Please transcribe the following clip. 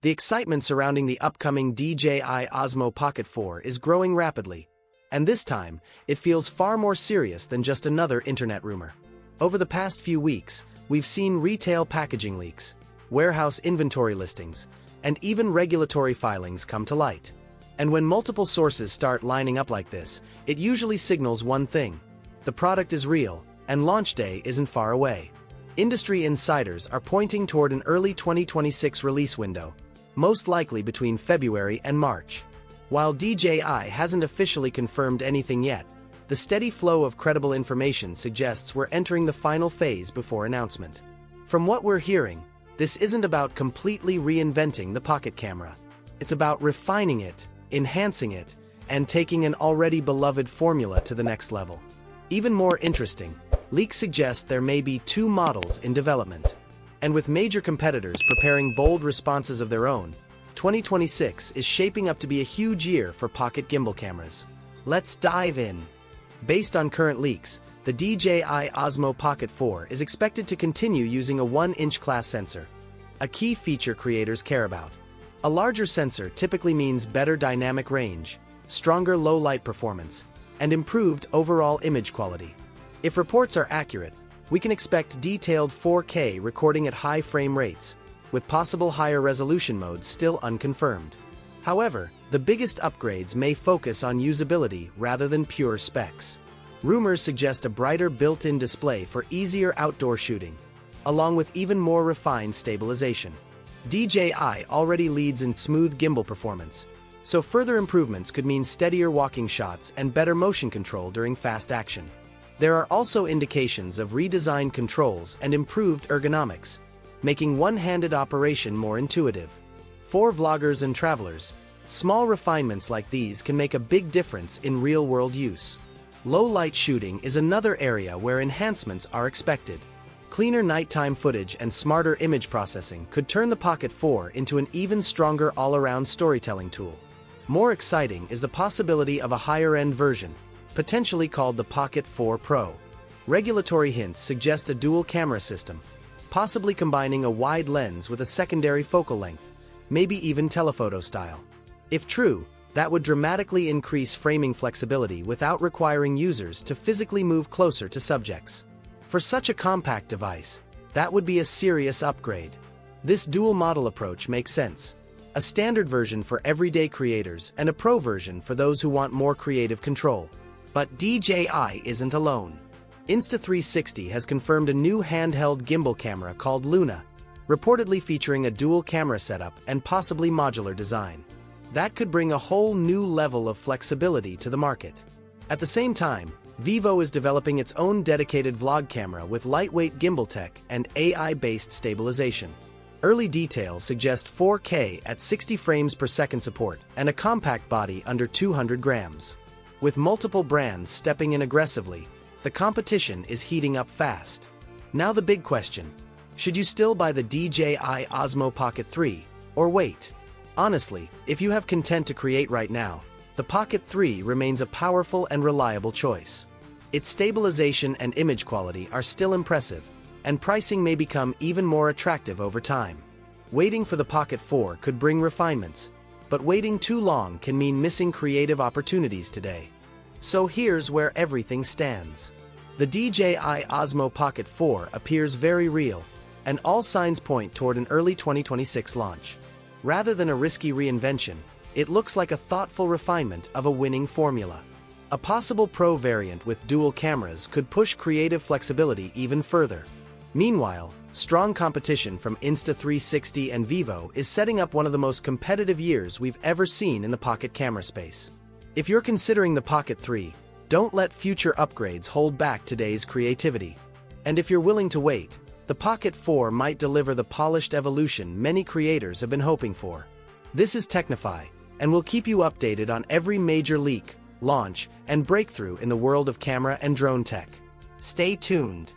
The excitement surrounding the upcoming DJI Osmo Pocket 4 is growing rapidly, and this time, it feels far more serious than just another internet rumor. Over the past few weeks, we've seen retail packaging leaks, warehouse inventory listings, and even regulatory filings come to light. And when multiple sources start lining up like this, it usually signals one thing: the product is real, and launch day isn't far away. Industry insiders are pointing toward an early 2026 release window, most likely between February and March. While DJI hasn't officially confirmed anything yet, the steady flow of credible information suggests we're entering the final phase before announcement. From what we're hearing, this isn't about completely reinventing the pocket camera. It's about refining it, enhancing it, and taking an already beloved formula to the next level. Even more interesting, leaks suggest there may be two models in development. And with major competitors preparing bold responses of their own, 2026 is shaping up to be a huge year for pocket gimbal cameras. Let's dive in. Based on current leaks, the DJI Osmo Pocket 4 is expected to continue using a 1-inch class sensor, a key feature creators care about. A larger sensor typically means better dynamic range, stronger low-light performance, and improved overall image quality. If reports are accurate, we can expect detailed 4K recording at high frame rates, with possible higher resolution modes still unconfirmed. However, the biggest upgrades may focus on usability rather than pure specs. Rumors suggest a brighter built-in display for easier outdoor shooting, along with even more refined stabilization. DJI already leads in smooth gimbal performance, so further improvements could mean steadier walking shots and better motion control during fast action. There are also indications of redesigned controls and improved ergonomics, making one-handed operation more intuitive. For vloggers and travelers, small refinements like these can make a big difference in real-world use. Low-light shooting is another area where enhancements are expected. Cleaner nighttime footage and smarter image processing could turn the Pocket 4 into an even stronger all-around storytelling tool. More exciting is the possibility of a higher-end version, potentially called the Pocket 4 Pro. Regulatory hints suggest a dual camera system, possibly combining a wide lens with a secondary focal length, maybe even telephoto style. If true, that would dramatically increase framing flexibility without requiring users to physically move closer to subjects. For such a compact device, that would be a serious upgrade. This dual model approach makes sense: a standard version for everyday creators and a pro version for those who want more creative control. But DJI isn't alone. Insta360 has confirmed a new handheld gimbal camera called Luna, reportedly featuring a dual camera setup and possibly modular design. That could bring a whole new level of flexibility to the market. At the same time, Vivo is developing its own dedicated vlog camera with lightweight gimbal tech and AI-based stabilization. Early details suggest 4K at 60 frames per second support and a compact body under 200 grams. With multiple brands stepping in aggressively, the competition is heating up fast. Now the big question: should you still buy the DJI Osmo Pocket 3, or wait? Honestly, if you have content to create right now, the Pocket 3 remains a powerful and reliable choice. Its stabilization and image quality are still impressive, and pricing may become even more attractive over time. Waiting for the Pocket 4 could bring refinements, but waiting too long can mean missing creative opportunities today. So here's where everything stands. The DJI Osmo Pocket 4 appears very real, and all signs point toward an early 2026 launch. Rather than a risky reinvention, it looks like a thoughtful refinement of a winning formula. A possible Pro variant with dual cameras could push creative flexibility even further. Meanwhile, strong competition from Insta360 and Vivo is setting up one of the most competitive years we've ever seen in the pocket camera space. If you're considering the Pocket 3, don't let future upgrades hold back today's creativity. And if you're willing to wait, the Pocket 4 might deliver the polished evolution many creators have been hoping for. This is Technify, and we'll keep you updated on every major leak, launch, and breakthrough in the world of camera and drone tech. Stay tuned.